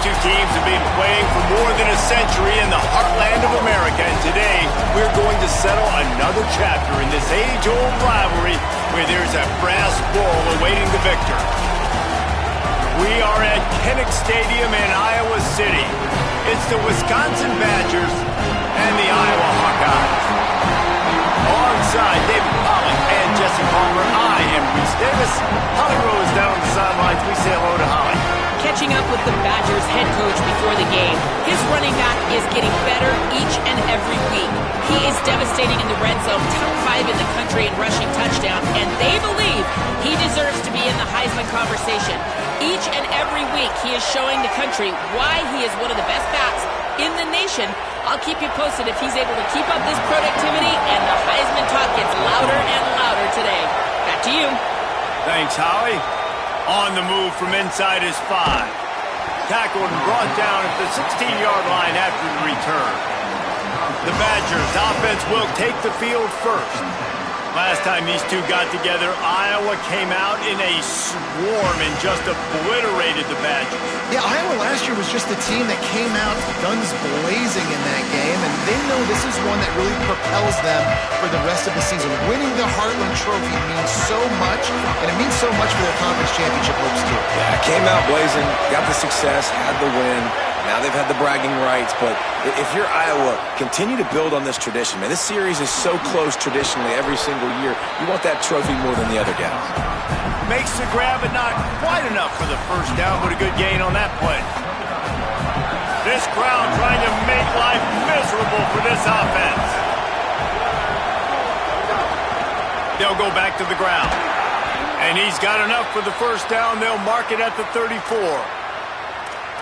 two teams have been playing for more than a century in the heartland of America, and today we're going to settle another chapter in this age-old rivalry where there's a brass bull awaiting the victor. We are at Kinnick Stadium in Iowa City. It's the Wisconsin Badgers and the Iowa Hawkeyes. Alongside David Pollack and Jesse Palmer, I am Reese Davis. Holly Rose down on the sidelines. We say hello to Holly. Catching up with the Badgers head coach before the game, his running back is getting better each and every week. He is devastating in the red zone, top 5 in the country in rushing touchdowns, and they believe he deserves to be in the Heisman conversation. Each and every week, he is showing the country why he is one of the best backs in the nation. I'll keep you posted if he's able to keep up this productivity, and the Heisman talk gets louder and louder today. Back to you. Thanks, Holly. On the move from inside his 5. Tackled and brought down at the 16-yard line after the return. The Badgers offense will take the field first. Last time these two got together, Iowa came out in a swarm and just obliterated the Badgers. Yeah, Iowa last year was just a team that came out guns blazing in that game, and they know this is one that really propels them for the rest of the season. Winning the Heartland Trophy means so much, and it means so much for their conference championship hopes too. Yeah, came out blazing, got the success, had the win. Now they've had the bragging rights, but if you're Iowa, continue to build on this tradition, man. This series is so close traditionally every single year. You want that trophy more than the other guys. Makes the grab, but not quite enough for the first down, but a good gain on that play. This crowd trying to make life miserable for this offense. They'll go back to the ground. And he's got enough for the first down. They'll mark it at the 34.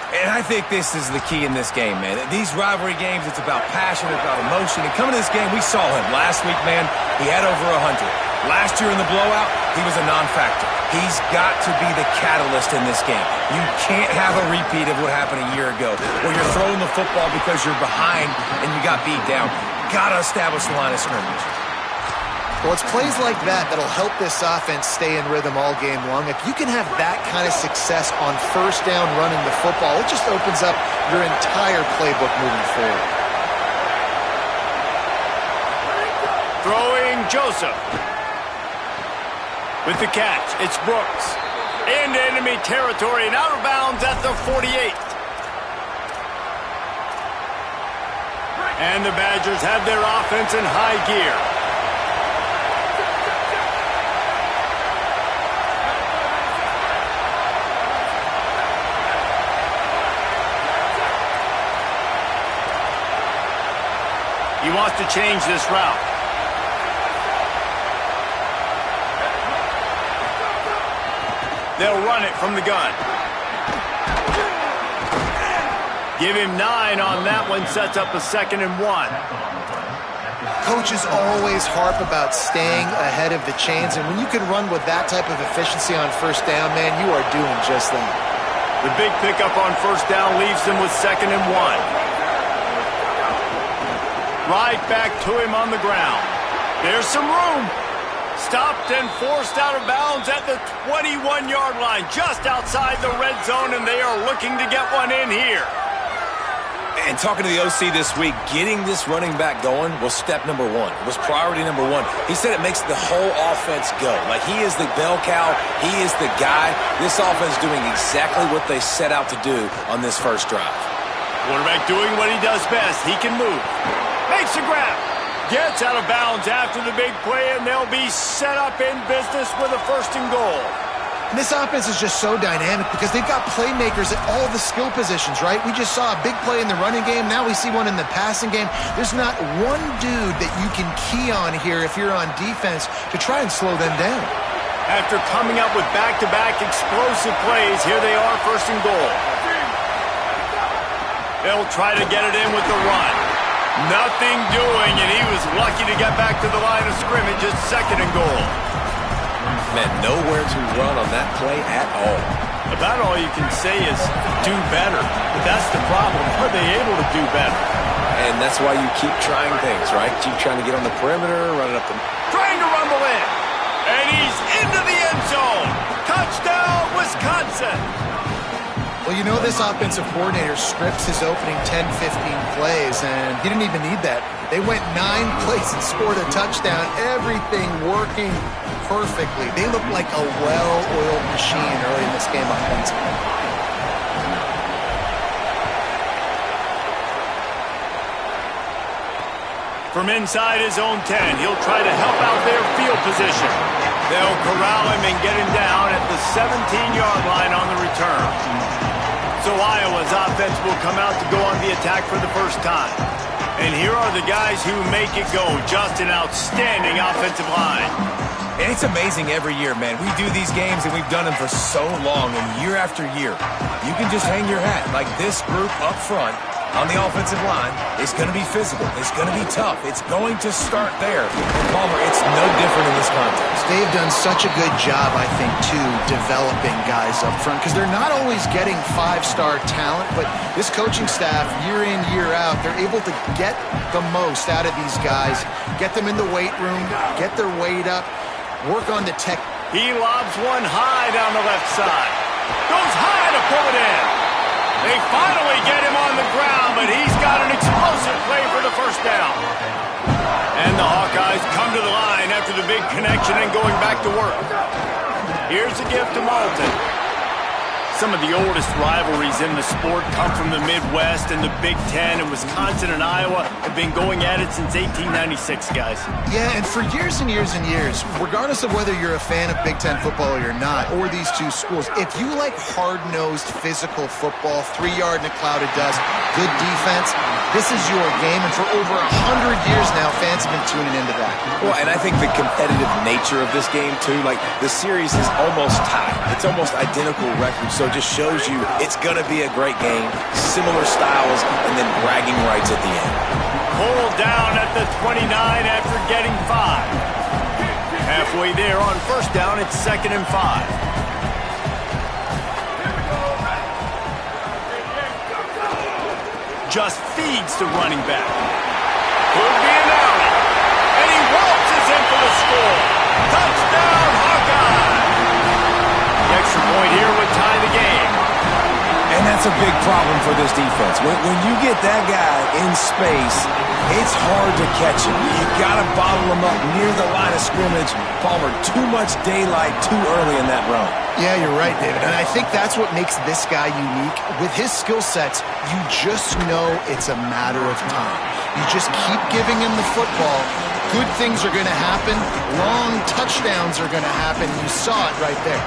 And I think this is the key in this game, man. These rivalry games, it's about passion, it's about emotion. And coming to this game, we saw him last week, man. He had over 100. Last year in the blowout, he was a non-factor. He's got to be the catalyst in this game. You can't have a repeat of what happened a year ago, where you're throwing the football because you're behind and you got beat down. Got to establish the line of scrimmage. Well, it's plays like that that'll help this offense stay in rhythm all game long. If you can have that kind of success on first down running the football, it just opens up your entire playbook moving forward. Throwing Joseph. With the catch, it's Brooks. Into enemy territory and out of bounds at the 48. And the Badgers have their offense in high gear. He wants to change this route. They'll run it from the gun. Give him 9 on that one. Sets up a 2nd and 1. Coaches always harp about staying ahead of the chains, and when you can run with that type of efficiency on first down, man, you are doing just that. The big pickup on first down leaves them with 2nd and 1. Right back to him on the ground. There's some room. Stopped and forced out of bounds at the 21-yard line, just outside the red zone, and they are looking to get one in here. And talking to the OC this week, getting this running back going was step number 1. It was priority number 1. He said it makes the whole offense go. Like, he is the bell cow. He is the guy. This offense doing exactly what they set out to do on this first drive. Quarterback doing what he does best. He can move. Makes a grab. Gets out of bounds after the big play, and they'll be set up in business with a 1st and goal. And this offense is just so dynamic because they've got playmakers at all the skill positions, right? We just saw a big play in the running game. Now we see one in the passing game. There's not one dude that you can key on here if you're on defense to try and slow them down. After coming up with back-to-back explosive plays, here they are, 1st and goal. They'll try to get it in with the run. Nothing doing, and he was lucky to get back to the line of scrimmage at 2nd and goal. Man, nowhere to run on that play at all. About all you can say is do better. But that's the problem. Are they able to do better? And that's why you keep trying things, right? Keep trying to get on the perimeter, run it up the... Trying to rumble in. And he's into the end zone. Touchdown, Wisconsin. Well, you know this offensive coordinator scripts his opening 10, 15 plays, and he didn't even need that. They went 9 plays and scored a touchdown, everything working perfectly. They looked like a well-oiled machine early in this game offensively. From inside his own 10, he'll try to help out their field position. They'll corral him and get him down at the 17-yard line on the return. So Iowa's offense will come out to go on the attack for the first time. And here are the guys who make it go. Just an outstanding offensive line. And it's amazing every year, man. We do these games, and we've done them for so long, and year after year, you can just hang your hat. Like this group up front on the offensive line is going to be physical. It's going to be tough. It's going to start there. And Palmer, it's no different in this context. They've done such a good job, I think, too, developing guys up front, because they're not always getting 5-star talent, but this coaching staff, year in, year out, they're able to get the most out of these guys, get them in the weight room, get their weight up, work on the tech. He lobs one high down the left side. Goes high to pull it in. They finally get him on the ground, but he's got an explosive play for the first down. And the Hawkeyes come to the line after the big connection and going back to work. Here's the gift to Malton. Some of the oldest rivalries in the sport come from the Midwest, and the Big Ten, and Wisconsin and Iowa have been going at it since 1896, guys. Yeah, and for years and years and years, regardless of whether you're a fan of Big Ten football or you're not, or these two schools, if you like hard-nosed physical football, 3-yard in a cloud of dust, good defense, this is your game, and for over 100 years now, fans have been tuning into that. Well, and I think the competitive nature of this game, too, like the series is almost tied. It's almost identical records, so it just shows you it's going to be a great game, similar styles, and then bragging rights at the end. Pulled down at the 29 after getting 5. Halfway there on first down, it's 2nd and 5. Just feeds the running back. Could be an alley. And he waltzes in for the score. Touchdown, Hawkeye! The extra point here would tie the game. And that's a big problem for this defense. When you get that guy in space, it's hard to catch him. You got to bottle him up near the line of scrimmage. Palmer, too much daylight too early in that run. Yeah, you're right, David. And I think that's what makes this guy unique. With his skill sets, you just know it's a matter of time. You just keep giving him the football. Good things are going to happen. Long touchdowns are going to happen. You saw it right there.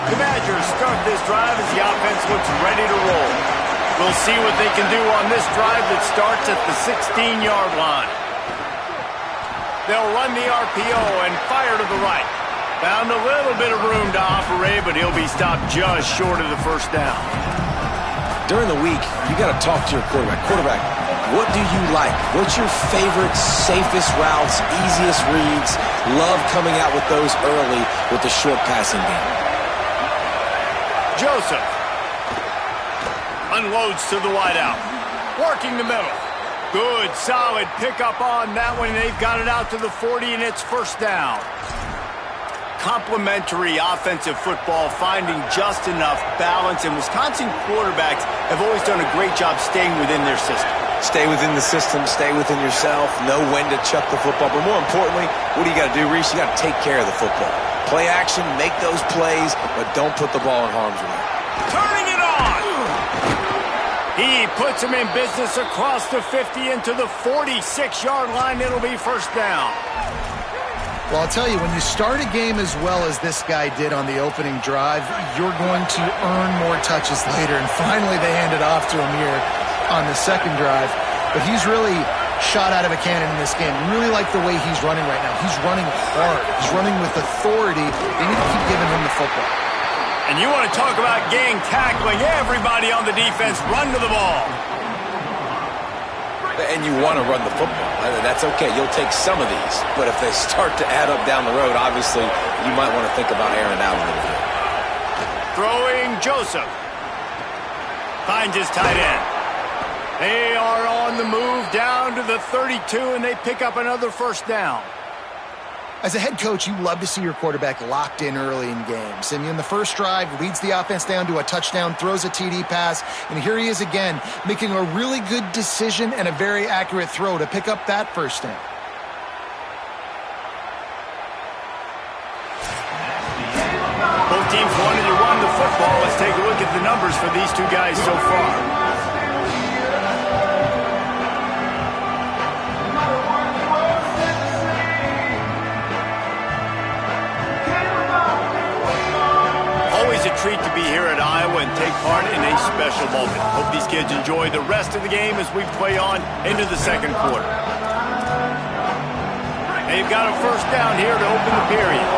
The Badgers start this drive as the offense looks ready to roll. We'll see what they can do on this drive that starts at the 16-yard line. They'll run the RPO and fire to the right. Found a little bit of room to operate, but he'll be stopped just short of the first down. During the week, you got to talk to your quarterback. Quarterback, what do you like? What's your favorite, safest routes, easiest reads? Love coming out with those early with the short passing game. Joseph unloads to the wideout, working the middle. Good, solid pickup on that one. They've got it out to the 40, and it's first down. Complementary offensive football, finding just enough balance, and Wisconsin quarterbacks have always done a great job staying within their system. Stay within the system, stay within yourself, know when to chuck the football. But more importantly, what do you got to do, Reese? You got to take care of the football. Play action, make those plays, but don't put the ball in harm's way. Turning it on! He puts him in business across the 50 into the 46-yard line. It'll be first down. Well, I'll tell you, when you start a game as well as this guy did on the opening drive, you're going to earn more touches later. And finally, they hand it off to him here on the second drive. But he's really shot out of a cannon in this game. Really like the way he's running right now. He's running hard. He's running with authority. They need to keep giving him the football. And you want to talk about gang tackling. Everybody on the defense run to the ball. And you want to run the football. That's okay. You'll take some of these. But if they start to add up down the road, obviously, you might want to think about airing it out a little bit. Throwing Joseph. Finds his tight end. They are on the move down to the 32, and they pick up another first down. As a head coach, you love to see your quarterback locked in early in games. And in the first drive, leads the offense down to a touchdown, throws a TD pass, and here he is again, making a really good decision and a very accurate throw to pick up that first down. Both teams wanted to run the football. Let's take a look at the numbers for these two guys so far. Always a treat to be here at Iowa and take part in a special moment. Hope these kids enjoy the rest of the game as we play on into the second quarter. They've got a first down here to open the period.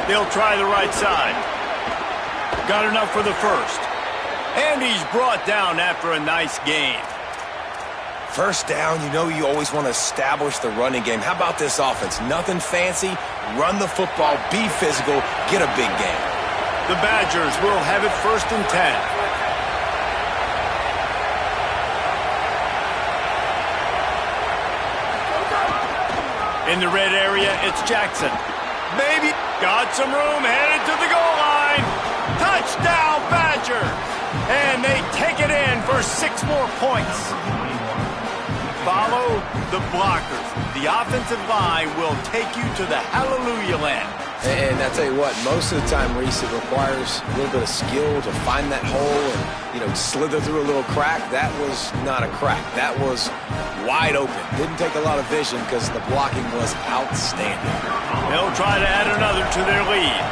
They'll try the right side. Got enough for the first. And he's brought down after a nice gain. First down, you know you always want to establish the running game. How about this offense? Nothing fancy. Run the football, be physical, get a big gain. The Badgers will have it 1st and 10. In the red area, it's Jackson. Maybe got some room, headed to the goal line. Touchdown, Badgers! And they take it in for 6 more points. Follow the blockers. The offensive line will take you to the hallelujah land. And I tell you what, most of the time, Reese, it requires a little bit of skill to find that hole and, slither through a little crack. That was not a crack. That was wide open. Didn't take a lot of vision because the blocking was outstanding. They'll try to add another to their lead.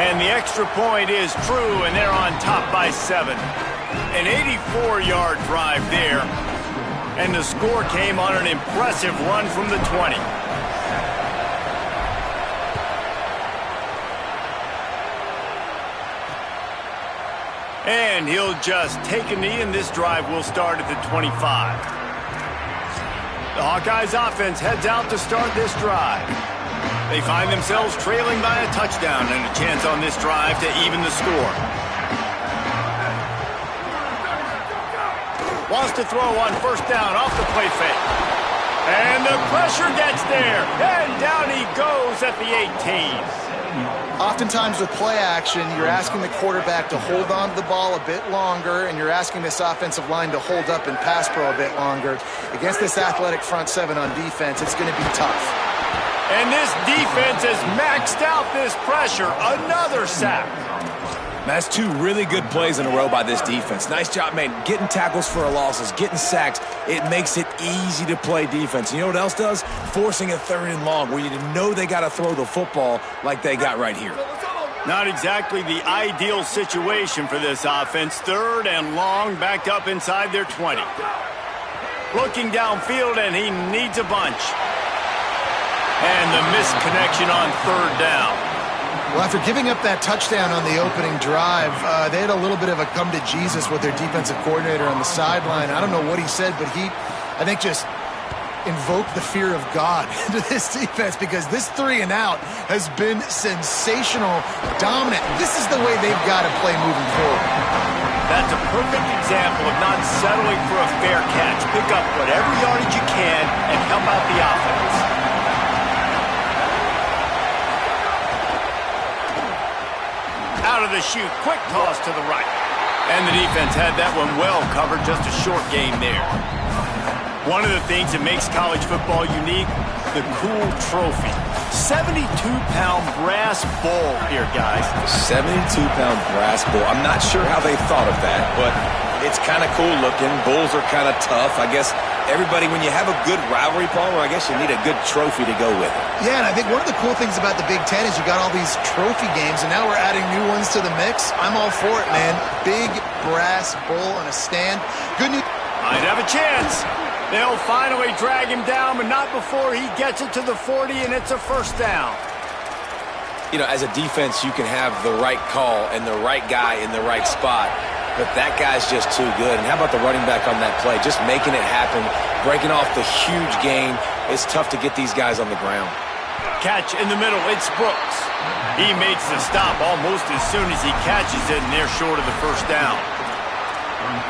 And the extra point is true, and they're on top by 7. An 84-yard drive there. And the score came on an impressive run from the 20. And he'll just take a knee, and this drive will start at the 25. The Hawkeyes offense heads out to start this drive. They find themselves trailing by a touchdown and a chance on this drive to even the score. Wants to throw on first down off the play fake. And the pressure gets there. And down he goes at the 18. Oftentimes with play action, you're asking the quarterback to hold on to the ball a bit longer, and you're asking this offensive line to hold up and pass pro a bit longer. Against this athletic front 7 on defense, it's going to be tough. And this defense has maxed out this pressure. Another sack. That's 2 really good plays in a row by this defense. Nice job, man. Getting tackles for losses, getting sacks. It makes it easy to play defense. You know what else does? Forcing a 3rd and long where you know they got to throw the football like they got right here. Not exactly the ideal situation for this offense. 3rd and long, backed up inside their 20. Looking downfield, and he needs a bunch. And the missed connection on 3rd down. Well, after giving up that touchdown on the opening drive, they had a little bit of a come to Jesus with their defensive coordinator on the sideline. I don't know what he said, but he, I think, just invoked the fear of God into this defense because this 3 and out has been sensational, dominant. This is the way they've got to play moving forward. That's a perfect example of not settling for a fair catch. Pick up whatever yardage you can and help out the offense. Out of the chute, quick toss to the right. And the defense had that one well covered, just a short gain there. One of the things that makes college football unique, the cool trophy. 72-pound brass bowl here, guys. 72-pound brass bowl. I'm not sure how they thought of that, but it's kind of cool looking. Bulls are kind of tough. I guess everybody, when you have a good rivalry, Palmer, I guess you need a good trophy to go with it. Yeah, and I think one of the cool things about the Big Ten is you got all these trophy games, and now we're adding new ones to the mix. I'm all for it, man. Big brass bowl on a stand. Good news. Might have a chance. They'll finally drag him down, but not before he gets it to the 40, and it's a first down. You know, as a defense, you can have the right call and the right guy in the right spot, but that guy's just too good. And how about the running back on that play? Just making it happen, breaking off the huge gain. It's tough to get these guys on the ground. Catch in the middle. It's Brooks. He makes the stop almost as soon as he catches it, and they're short of the first down.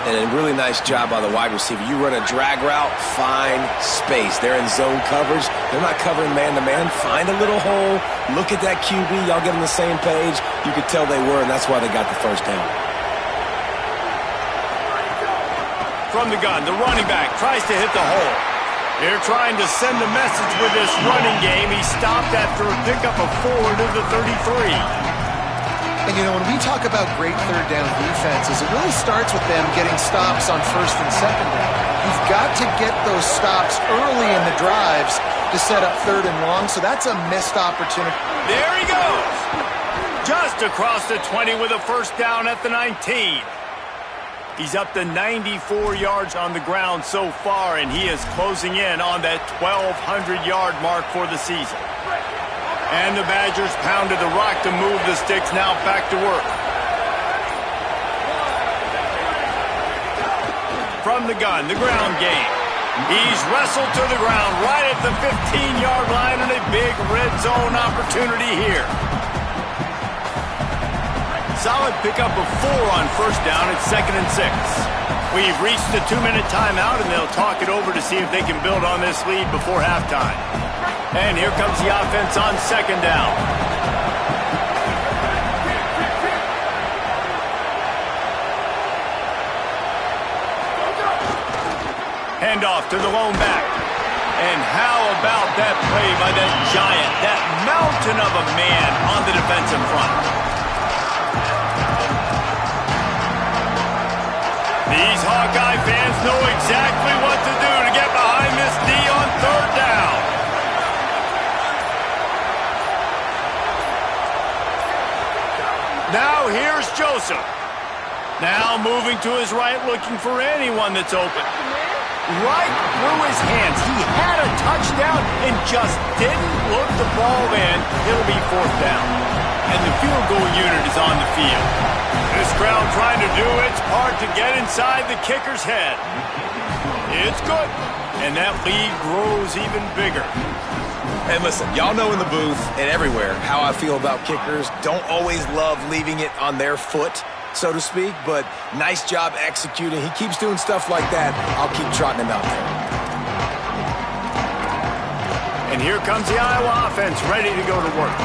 And a really nice job by the wide receiver. You run a drag route, find space. They're in zone coverage. They're not covering man-to-man. Find a little hole. Look at that QB. Y'all get on the same page. You could tell they were, and that's why they got the first down. From the gun, the running back tries to hit the hole. They're trying to send a message with this running game. He stopped after a pickup of 4 to the 33. And, you know, when we talk about great third down defenses, it really starts with them getting stops on first and second down. You've got to get those stops early in the drives to set up third and long, so that's a missed opportunity. There he goes. Just across the 20 with a first down at the 19. He's up to 94 yards on the ground so far, and he is closing in on that 1,200-yard mark for the season. And the Badgers pounded the rock to move the sticks, now back to work. From the gun, the ground game. He's wrestled to the ground right at the 15-yard line, and a big red zone opportunity here. Solid pickup of 4 on first down at 2nd and 6. We've reached the 2-minute timeout, and they'll talk it over to see if they can build on this lead before halftime. And here comes the offense on 2nd down. Handoff to the lone back. And how about that play by that giant, that mountain of a man on the defensive front? These Hawkeye fans know exactly what to do to get behind this D on 3rd down. Now here's Joseph. Now moving to his right, looking for anyone that's open. Right through his hands. He had a touchdown and just didn't look the ball in. It'll be 4th down. And the field goal unit is on the field. This crowd trying to do its part to get inside the kicker's head. It's good. And that lead grows even bigger. And listen, y'all know in the booth and everywhere how I feel about kickers. Don't always love leaving it on their foot, so to speak, but nice job executing. He keeps doing stuff like that. I'll keep trotting him out there. And here comes the Iowa offense ready to go to work.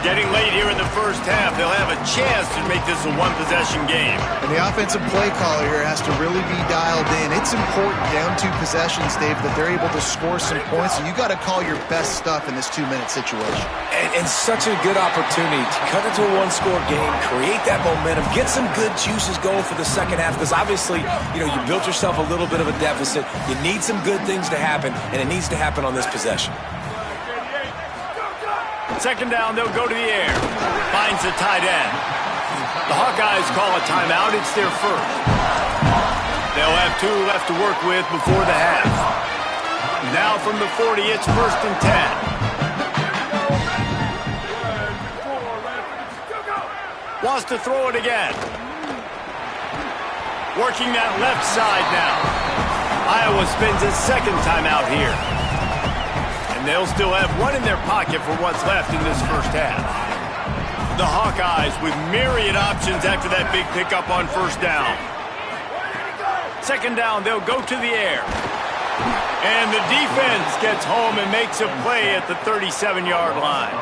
Getting late here in the first half, they'll have a chance to make this a one-possession game. And the offensive play caller here has to really be dialed in. It's important down 2 possessions, Dave, that they're able to score some points. So you got to call your best stuff in this 2-minute situation. And such a good opportunity to cut into a 1-score game, create that momentum, get some good juices going for the second half. Because obviously, you know, you built yourself a little bit of a deficit. You need some good things to happen, and it needs to happen on this possession. 2nd down, they'll go to the air. Finds the tight end. The Hawkeyes call a timeout. It's their first. They'll have 2 left to work with before the half. Now from the 40, it's 1st and 10. Wants to throw it again. Working that left side now. Iowa spends his 2nd timeout here. And they'll still have 1 in their pocket for what's left in this first half. The Hawkeyes with myriad options after that big pickup on first down. 2nd down, they'll go to the air. And the defense gets home and makes a play at the 37-yard line.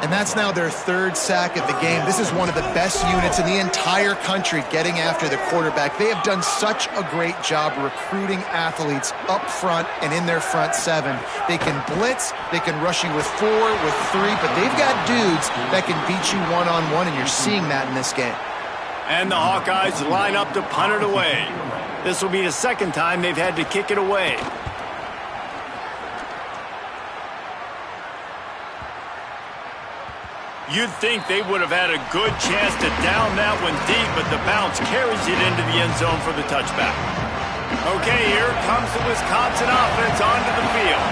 And that's now their 3rd sack of the game. This is one of the best units in the entire country getting after the quarterback. They have done such a great job recruiting athletes up front and in their front 7. They can blitz, they can rush you with 4, with 3, but they've got dudes that can beat you one-on-one, and you're seeing that in this game. And the Hawkeyes line up to punt it away. This will be the 2nd time they've had to kick it away. You'd think they would have had a good chance to down that one deep, but the bounce carries it into the end zone for the touchback. Okay, here comes the Wisconsin offense onto the field.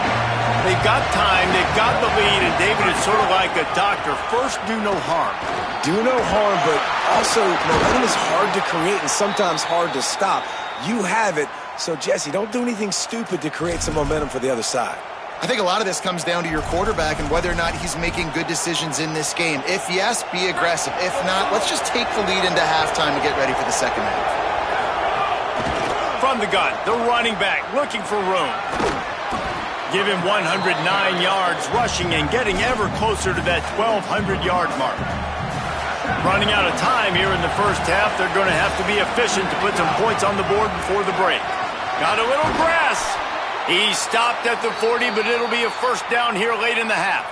They've got time, they've got the lead, and David is sort of like a doctor. First, do no harm. Do no harm, but also momentum is hard to create and sometimes hard to stop. You have it, so Jesse, don't do anything stupid to create some momentum for the other side. I think a lot of this comes down to your quarterback and whether or not he's making good decisions in this game. If yes, be aggressive. If not, let's just take the lead into halftime and get ready for the second half. From the gun, the running back looking for room. Give him 109 yards rushing and getting ever closer to that 1,200-yard mark. Running out of time here in the first half, they're going to have to be efficient to put some points on the board before the break. Got a little grass. He stopped at the 40, but it'll be a first down here late in the half.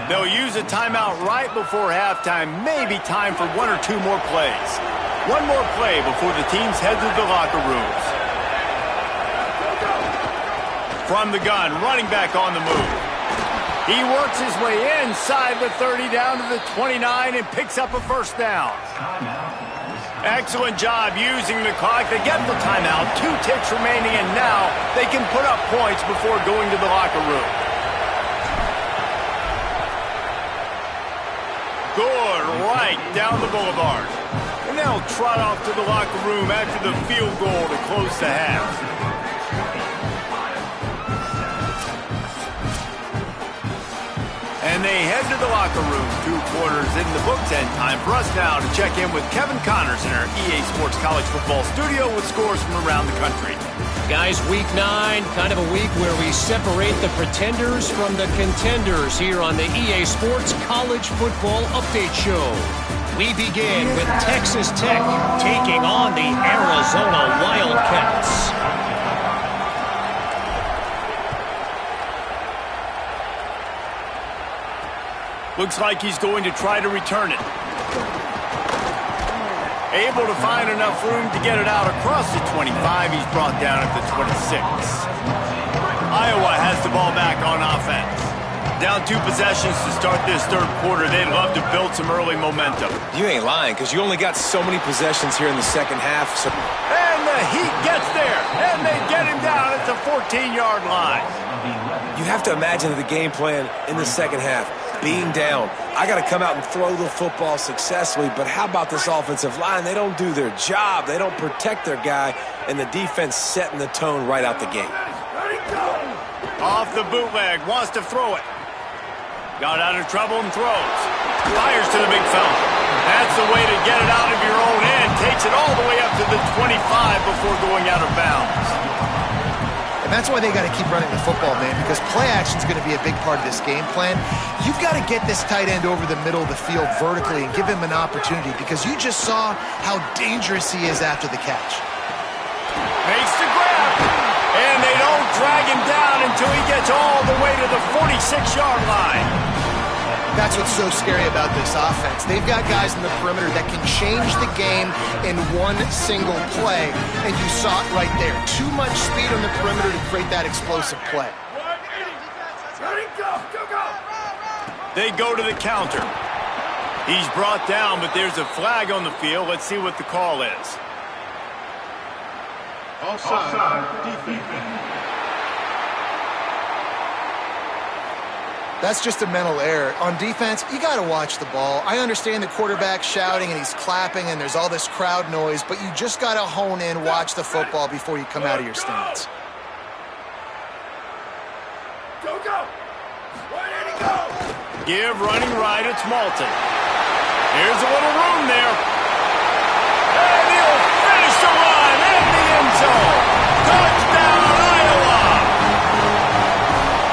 They'll use a timeout right before halftime. Maybe time for one or two more plays. One more play before the teams head to the locker rooms. From the gun, running back on the move. He works his way inside the 30 down to the 29 and picks up a first down. Excellent job using the clock. They get the timeout. 2 ticks remaining, and now they can put up points before going to the locker room. Good, right down the boulevard. And they'll trot off to the locker room after the field goal to close the half. And they head to the locker room. 2 quarters in the books, and time for us now to check in with Kevin Connors in our EA Sports College Football studio with scores from around the country. Guys, week 9, kind of a week where we separate the pretenders from the contenders here on the EA Sports College Football Update Show. We begin with Texas Tech taking on the Arizona Wildcats. Looks like he's going to try to return it. Able to find enough room to get it out across the 25. He's brought down at the 26. Iowa has the ball back on offense. Down 2 possessions to start this third quarter. They'd love to build some early momentum. You ain't lying, because you only got so many possessions here in the second half. So... And the Heat gets there, and they get him down at the 14-yard line. You have to imagine the game plan in the second half. Being down, I got to come out and throw the football successfully, but how about this offensive line? They don't do their job. They don't protect their guy, and the defense setting the tone right out the gate. Off the bootleg, wants to throw it. Got out of trouble and throws. Fires to the big fella. That's the way to get it out of your own end. Takes it all the way up to the 25 before going out of bounds. And that's why they got to keep running the football, man, because play action is going to be a big part of this game plan. You've got to get this tight end over the middle of the field vertically and give him an opportunity, because you just saw how dangerous he is after the catch. Makes the grab, and they don't drag him down until he gets all the way to the 46-yard line. That's what's so scary about this offense. They've got guys in the perimeter that can change the game in one single play, and you saw it right there. Too much speed on the perimeter to create that explosive play. They go to the counter. He's brought down, but there's a flag on the field. Let's see what the call is. Offside, defense. That's just a mental error. On defense, you got to watch the ball. I understand the quarterback shouting and he's clapping and there's all this crowd noise, but you just got to hone in, watch the football before you come out of your stance. Go, go! Where did he go? Give running right, it's Malton. Here's a little room there. And he'll finish the run in the end zone. Touchdown, Iowa!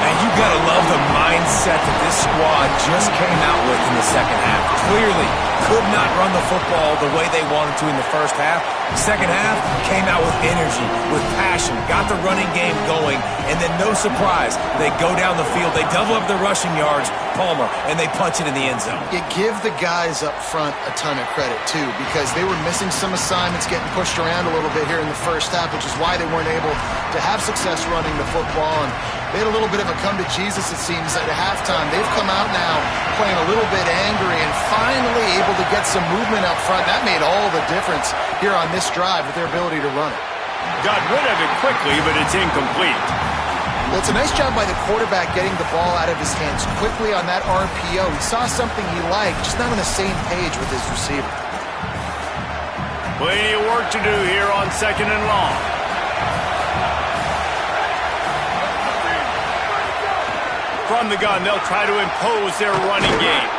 And you got to love the mindset that this squad just came out with in the second half. Clearly could not run the football the way they wanted to in the first half. Second half came out with energy, with passion, got the running game going, and then no surprise, they go down the field, they double up their rushing yards, Palmer, and they punch it in the end zone. You give the guys up front a ton of credit, too, because they were missing some assignments, getting pushed around a little bit here in the first half, which is why they weren't able to have success running the football. And they had a little bit of a come to Jesus, it seems, at halftime. They've come out now playing a little bit angry and finally able to get some movement up front. That made all the difference here on this drive with their ability to run it. Got rid of it quickly, but it's incomplete. Well, it's a nice job by the quarterback getting the ball out of his hands quickly on that RPO. He saw something he liked, just not on the same page with his receiver. Plenty of work to do here on second and long. From the gun, they'll try to impose their running game.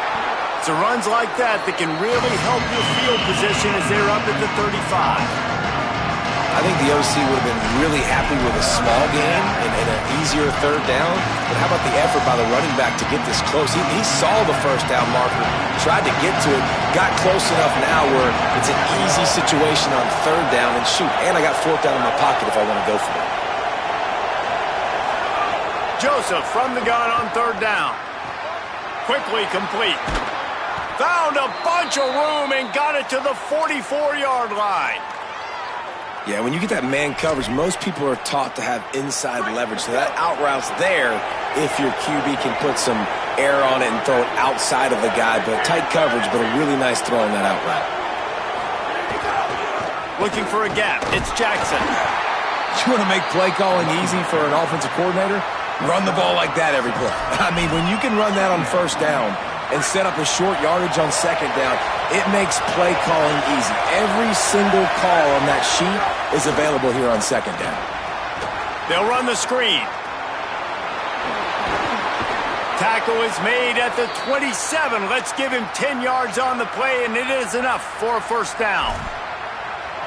It's the runs like that that can really help your field position as they're up at the 35. I think the OC would have been really happy with a small game and an easier third down. But how about the effort by the running back to get this close? He saw the first down marker, tried to get to it, got close enough now where it's an easy situation on third down and shoot. And I got fourth down in my pocket if I want to go for it. Joseph from the gun on third down. Quickly complete. Found a bunch of room and got it to the 44-yard line. Yeah, when you get that man coverage, most people are taught to have inside leverage. So that out route's there if your QB can put some air on it and throw it outside of the guy. But tight coverage, but a really nice throw on that out route. Looking for a gap. It's Jackson. You want to make play calling easy for an offensive coordinator? Run the ball like that every play. I mean, when you can run that on first down and set up a short yardage on second down, it makes play calling easy. Every single call on that sheet is available here on second down. They'll run the screen. Tackle is made at the 27. Let's give him 10 yards on the play, and it is enough for a first down.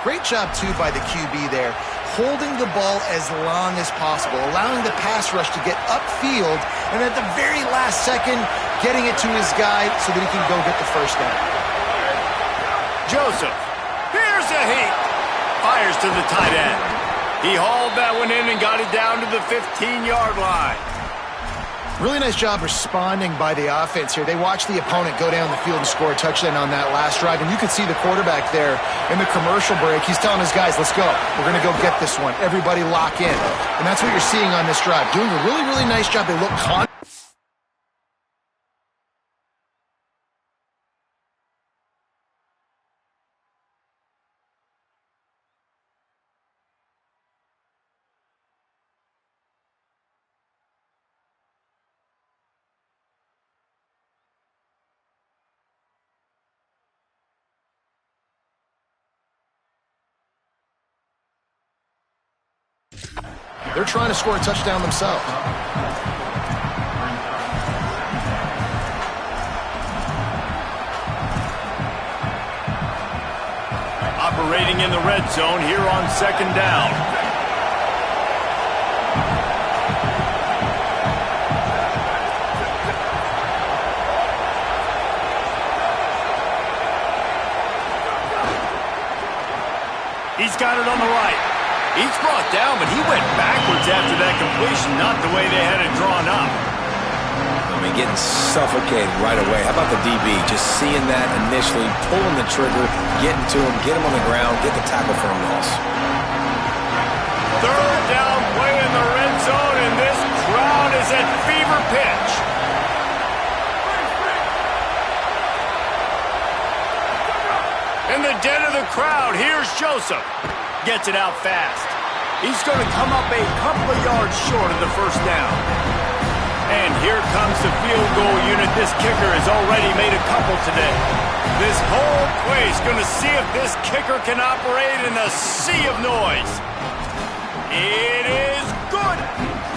Great job, too, by the QB there, holding the ball as long as possible, allowing the pass rush to get upfield, and at the very last second, getting it to his guy so that he can go get the first down. Joseph, here's a heat. Fires to the tight end. He hauled that one in and got it down to the 15-yard line. Really nice job responding by the offense here. They watched the opponent go down the field and score a touchdown on that last drive, and you could see the quarterback there in the commercial break. He's telling his guys, let's go. We're going to go get this one. Everybody lock in. And that's what you're seeing on this drive. Doing a really, really nice job. They look confident. They're trying to score a touchdown themselves. Operating in the red zone here on second down. He's got it on the right. He's brought down, but he went backwards after that completion, not the way they had it drawn up. I mean, getting suffocated right away. How about the DB? Just seeing that initially, pulling the trigger, getting to him, get him on the ground, get the tackle for a loss. Third down play in the red zone, and this crowd is at fever pitch. In the den of the crowd, here's Joseph. Gets it out fast. He's going to come up a couple of yards short of the first down. And here comes the field goal unit. This kicker has already made a couple today. This whole place going to see if this kicker can operate in the sea of noise. It is good.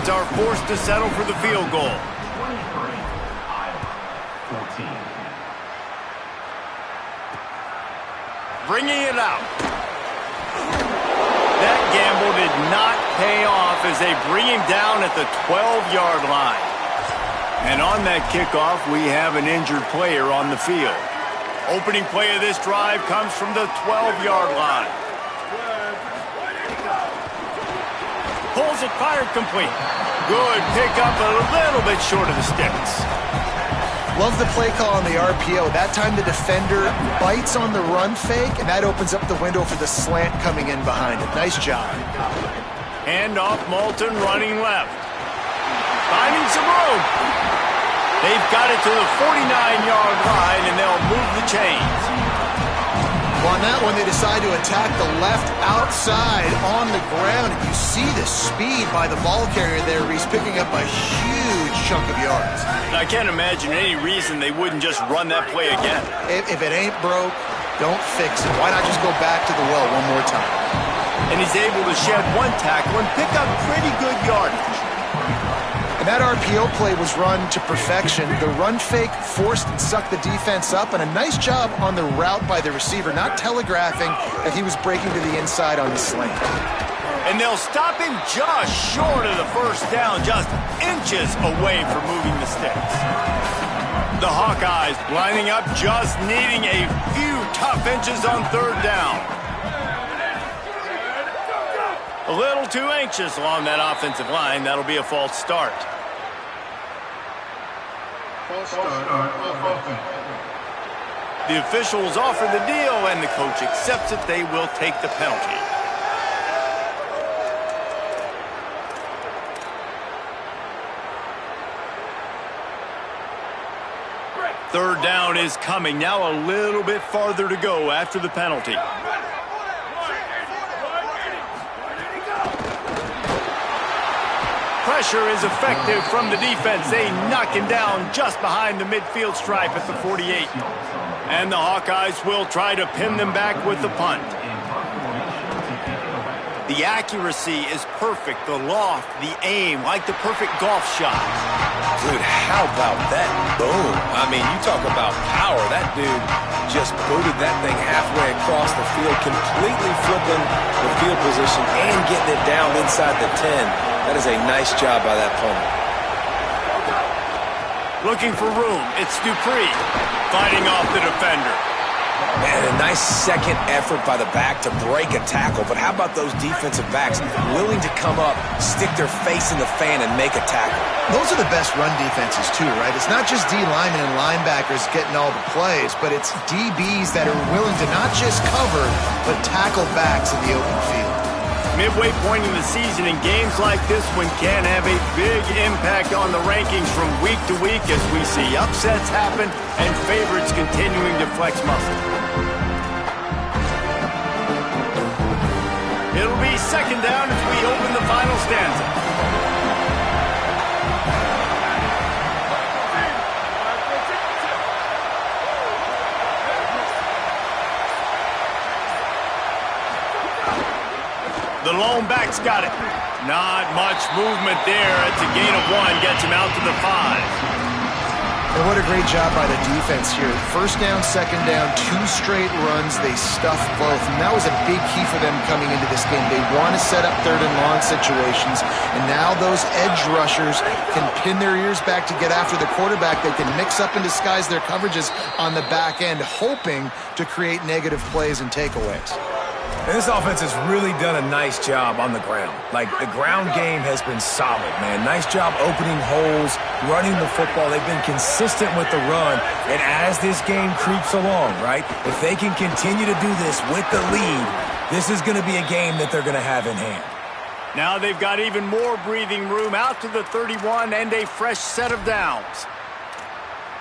It's our force to settle for the field goal. 14. Bringing it out. That gamble did not pay off as they bring him down at the 12-yard line. And on that kickoff, we have an injured player on the field. Opening play of this drive comes from the 12-yard line. Pulls it, fired complete. Good pickup, a little bit short of the sticks. Love the play call on the RPO. That time the defender bites on the run fake, and that opens up the window for the slant coming in behind it. Nice job. Hand off, Moulton running left. Finding some room. They've got it to the 49-yard line, and they'll move the chains. Well, on that one, they decide to attack the left outside on the ground. And you see the speed by the ball carrier there. He's picking up a huge chunk of yards. I can't imagine any reason they wouldn't just run that play again. If it ain't broke, don't fix it. Why not just go back to the well one more time? And he's able to shed one tackle and pick up pretty good yardage. And that RPO play was run to perfection. The run fake forced and sucked the defense up, and a nice job on the route by the receiver, not telegraphing that he was breaking to the inside on the slant. And they'll stop him just short of the first down, just inches away from moving the sticks. The Hawkeyes lining up, just needing a few tough inches on third down. A little too anxious along that offensive line. That'll be a false start. The officials offer the deal, and the coach accepts it. They will take the penalty. Third down is coming. Now a little bit farther to go after the penalty. Pressure is effective from the defense. They knock him down just behind the midfield stripe at the 48. And the Hawkeyes will try to pin them back with the punt. The accuracy is perfect. The loft, the aim, like the perfect golf shot. Dude, how about that boom? I mean, you talk about power. That dude just booted that thing halfway across the field, completely flipping the field position and getting it down inside the 10. That is a nice job by that punter. Looking for room. It's Dupree fighting off the defender. Man, a nice second effort by the back to break a tackle. But how about those defensive backs willing to come up, stick their face in the fan, and make a tackle? Those are the best run defenses, too, right? It's not just D linemen and linebackers getting all the plays, but it's DBs that are willing to not just cover, but tackle backs in the open field. Midway point in the season, and games like this one can have a big impact on the rankings from week to week as we see upsets happen and favorites continuing to flex muscle. It'll be second down as we open the final stanza. The lone back's got it. Not much movement there. It's a gain of 1. Gets him out to the 5. And what a great job by the defense here. First down, second down, 2 straight runs. They stuffed both. And that was a big key for them coming into this game. They want to set up third and long situations. And now those edge rushers can pin their ears back to get after the quarterback. They can mix up and disguise their coverages on the back end, hoping to create negative plays and takeaways. And this offense has really done a nice job on the ground. Like, the ground game has been solid, man. Nice job opening holes, running the football. They've been consistent with the run. And as this game creeps along, right, if they can continue to do this with the lead, this is going to be a game that they're going to have in hand. Now they've got even more breathing room out to the 31 and a fresh set of downs.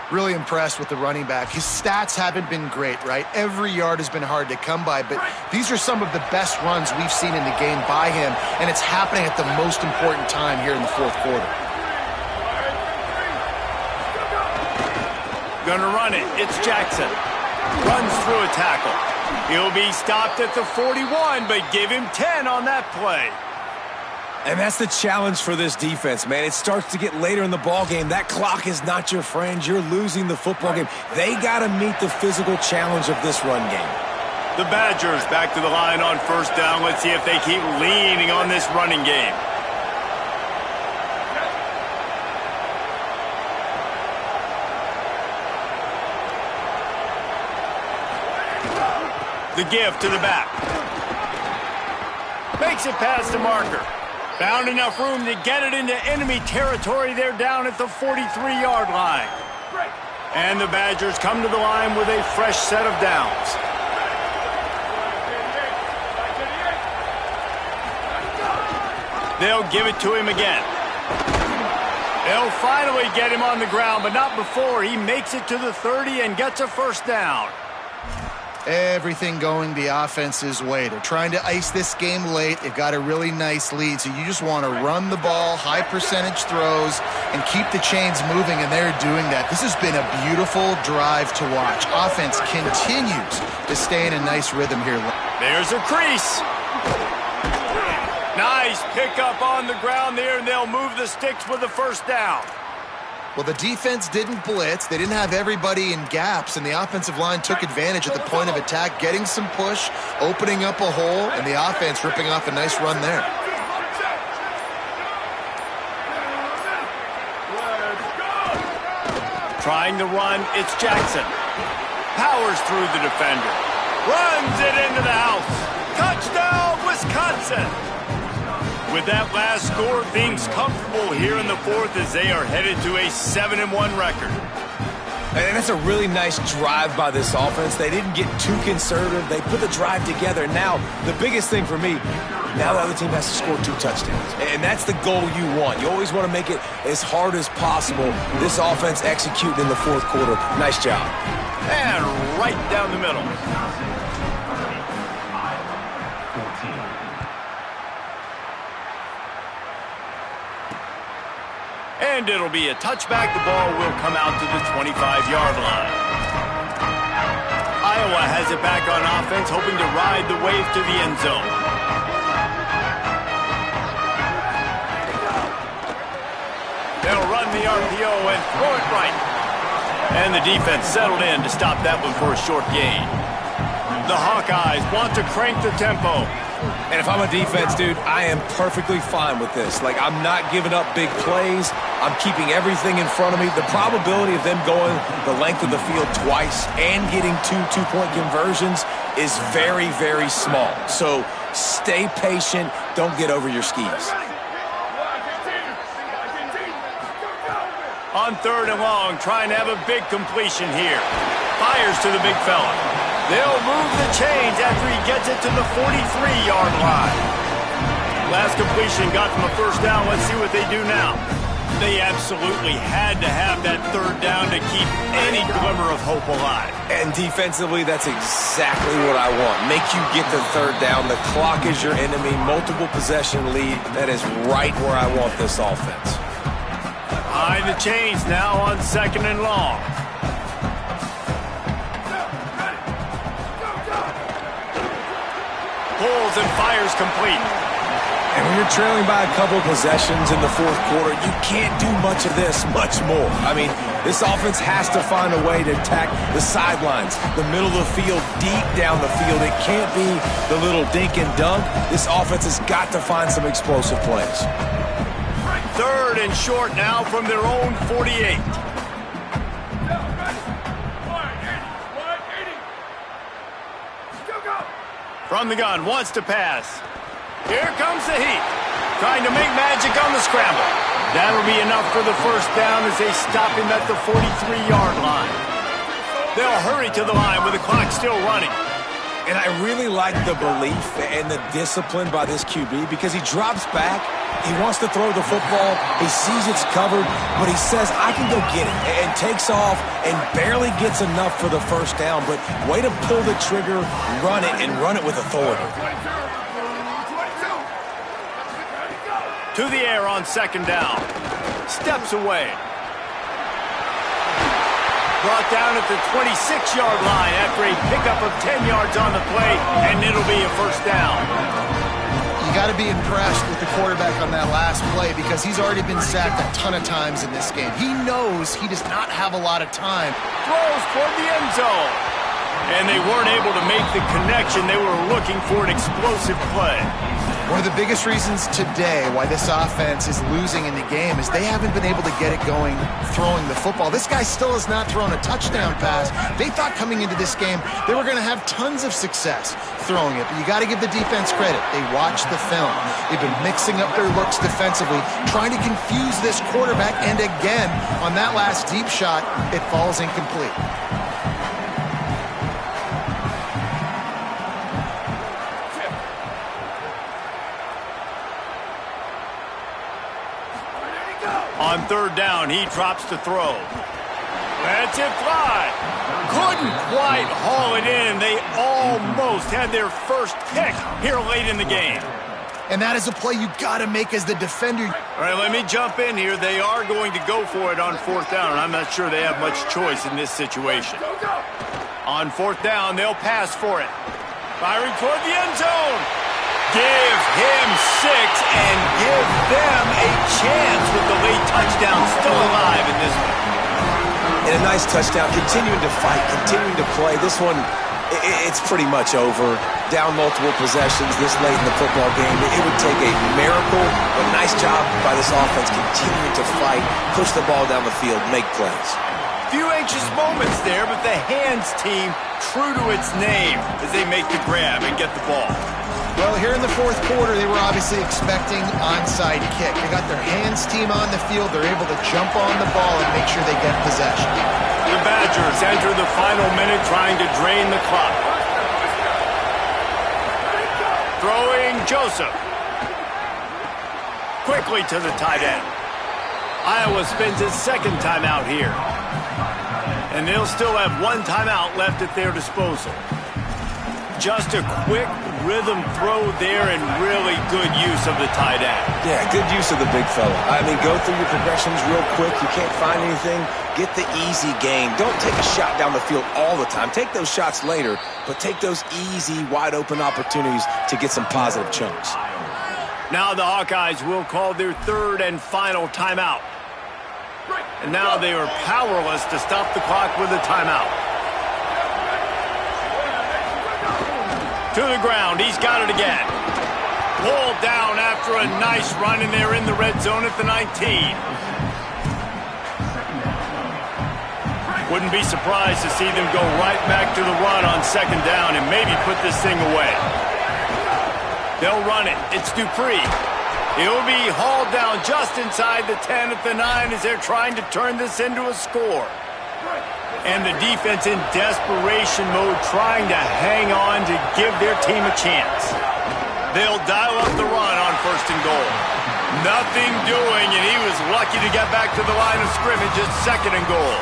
Really impressed with the running back. His stats haven't been great, right? Every yard has been hard to come by, but these are some of the best runs we've seen in the game by him, and it's happening at the most important time here in the fourth quarter. Gonna run it. It's Jackson. Runs through a tackle. He'll be stopped at the 41, but give him 10 on that play. And that's the challenge for this defense, man. It starts to get later in the ball game. That clock is not your friend. You're losing the football game. They got to meet the physical challenge of this run game. The Badgers back to the line on first down. Let's see if they keep leaning on this running game. The give to the back. Makes it past the marker. Found enough room to get it into enemy territory. They're down at the 43-yard line. And the Badgers come to the line with a fresh set of downs. They'll give it to him again. They'll finally get him on the ground, but not before he makes it to the 30 and gets a first down. Everything going the offense's way. They're trying to ice this game late. They've got a really nice lead, so you just want to run the ball, high percentage throws, and keep the chains moving, and they're doing that. This has been a beautiful drive to watch. Offense continues to stay in a nice rhythm here. There's a crease. Nice pickup on the ground there, and they'll move the sticks with the first down. Well, the defense didn't blitz. They didn't have everybody in gaps, and the offensive line took advantage at the point of attack, getting some push, opening up a hole, and the offense ripping off a nice run there. Trying to run, it's Jackson. Powers through the defender. Runs it into the house. Touchdown, Wisconsin! With that last score, things comfortable here in the fourth as they are headed to a 7-1 record. And that's a really nice drive by this offense. They didn't get too conservative. They put the drive together. Now, the biggest thing for me, now the other team has to score 2 touchdowns. And that's the goal you want. You always want to make it as hard as possible. This offense executed in the fourth quarter. Nice job. And right down the middle. And it'll be a touchback. The ball will come out to the 25-yard line. Iowa has it back on offense, hoping to ride the wave to the end zone. They'll run the RPO and throw it right. And the defense settled in to stop that one for a short gain. The Hawkeyes want to crank the tempo. And if I'm a defense, dude, I am perfectly fine with this. Like, I'm not giving up big plays. I'm keeping everything in front of me. The probability of them going the length of the field twice and getting 2 two-point conversions is very, very small. So stay patient. Don't get over your skis. On 3rd and long, trying to have a big completion here. Fires to the big fella. They'll move the chains after he gets it to the 43-yard line. Last completion got them a first down. Let's see what they do now. They absolutely had to have that 3rd down to keep any glimmer of hope alive. And defensively, that's exactly what I want. Make you get the 3rd down. The clock is your enemy. Multiple possession lead. That is right where I want this offense. Behind the chains now on 2nd and long. Pulls and fires complete. And when you're trailing by a couple possessions in the fourth quarter, you can't do much of this, much more. I mean, this offense has to find a way to attack the sidelines, the middle of the field, deep down the field. It can't be the little dink and dunk. This offense has got to find some explosive plays. 3rd and short now from their own 48. From the gun, wants to pass. Here comes the heat. Trying to make magic on the scramble. That'll be enough for the first down as they stop him at the 43-yard line. They'll hurry to the line with the clock still running. And I really like the belief and the discipline by this QB because he drops back. He wants to throw the football. He sees it's covered, but he says, I can go get it, and takes off and barely gets enough for the first down. But way to pull the trigger, run it, and run it with authority. To the air on 2nd down. Steps away. Brought down at the 26-yard line after a pickup of 10 yards on the play, and it'll be a first down. You got to be impressed with the quarterback on that last play because he's already been sacked a ton of times in this game. He knows he does not have a lot of time. Throws toward the end zone. And they weren't able to make the connection. They were looking for an explosive play. One of the biggest reasons today why this offense is losing in the game is they haven't been able to get it going throwing the football. This guy still has not thrown a touchdown pass. They thought coming into this game they were going to have tons of success throwing it, but you got to give the defense credit. They watched the film. They've been mixing up their looks defensively, trying to confuse this quarterback, and again, on that last deep shot, it falls incomplete. On 3rd down, he drops to throw. Lets it fly. Couldn't quite haul it in. They almost had their first pick here late in the game. And that is a play you got to make as the defender. All right, let me jump in here. They are going to go for it on 4th down, and I'm not sure they have much choice in this situation. On 4th down, they'll pass for it. Firing toward the end zone. Give him 6 and give them a chance with the late touchdown still alive in this one. And a nice touchdown, continuing to fight, continuing to play. This one, it's pretty much over. Down multiple possessions this late in the football game. It would take a miracle, but nice job by this offense continuing to fight, push the ball down the field, make plays. Few anxious moments there, but the hands team true to its name as they make the grab and get the ball. Well, here in the fourth quarter, they were obviously expecting onside kick. They got their hands team on the field. They're able to jump on the ball and make sure they get possession. The Badgers enter the final minute trying to drain the clock. Throwing Joseph. Quickly to the tight end. Iowa spends his second timeout here. And they'll still have one timeout left at their disposal. Just a quick rhythm throw there and really good use of the tight end. Yeah, good use of the big fella. I mean, go through your progressions real quick. You can't find anything. Get the easy game. Don't take a shot down the field all the time. Take those shots later, but take those easy, wide-open opportunities to get some positive chunks. Now the Hawkeyes will call their third and final timeout. And now they are powerless to stop the clock with a timeout. To the ground, he's got it again. Pulled down after a nice run, and they're in the red zone at the 19. Wouldn't be surprised to see them go right back to the run on second down and maybe put this thing away. They'll run it. It's Dupree. He'll be hauled down just inside the 10 at the 9 as they're trying to turn this into a score. And the defense in desperation mode trying to hang on to give their team a chance. They'll dial up the run on first and goal. Nothing doing, and he was lucky to get back to the line of scrimmage at second and goal.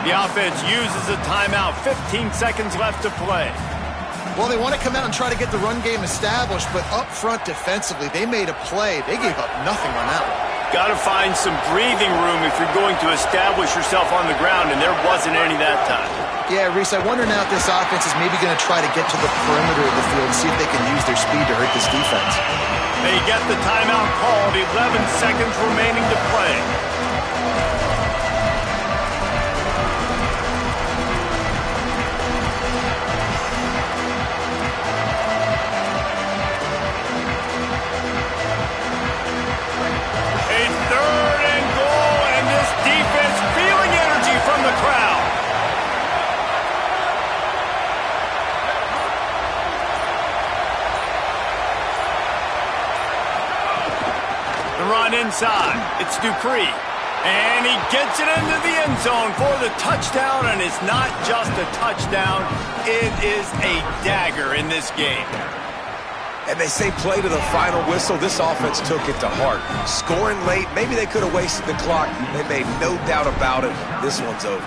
The offense uses a timeout. 15 seconds left to play. Well, they want to come out and try to get the run game established, but up front defensively, they made a play. They gave up nothing on that one. Got to find some breathing room if you're going to establish yourself on the ground, and there wasn't any that time. Yeah, Reese, I wonder now if this offense is maybe going to try to get to the perimeter of the field and see if they can use their speed to hurt this defense. They get the timeout called. 11 seconds remaining to play. Inside, it's Dupree, and he gets it into the end zone for the touchdown, and it's not just a touchdown, it is a dagger in this game. And they say play to the final whistle. This offense took it to heart. Scoring late, maybe they could have wasted the clock. They made no doubt about it. This one's over.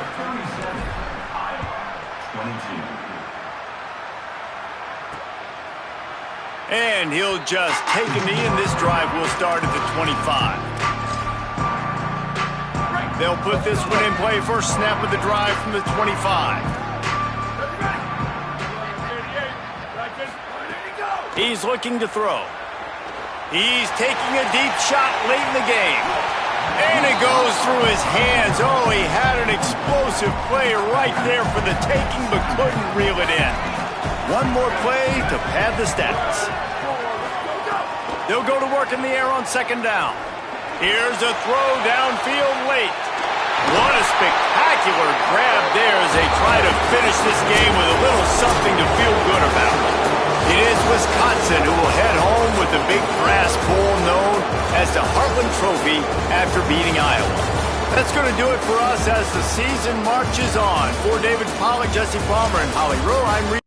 And he'll just take a knee, and this drive will start at the 25. They'll put this one in play. First snap of the drive from the 25. He's looking to throw. He's taking a deep shot late in the game. And it goes through his hands. Oh, he had an explosive play right there for the taking, but couldn't reel it in. One more play to pad the stats. They'll go to work in the air on second down. Here's a throw downfield late. What a spectacular grab there as they try to finish this game with a little something to feel good about. It is Wisconsin who will head home with the big brass bowl known as the Heartland Trophy after beating Iowa. That's going to do it for us as the season marches on. For David Pollack, Jesse Palmer, and Holly Rowe, I'm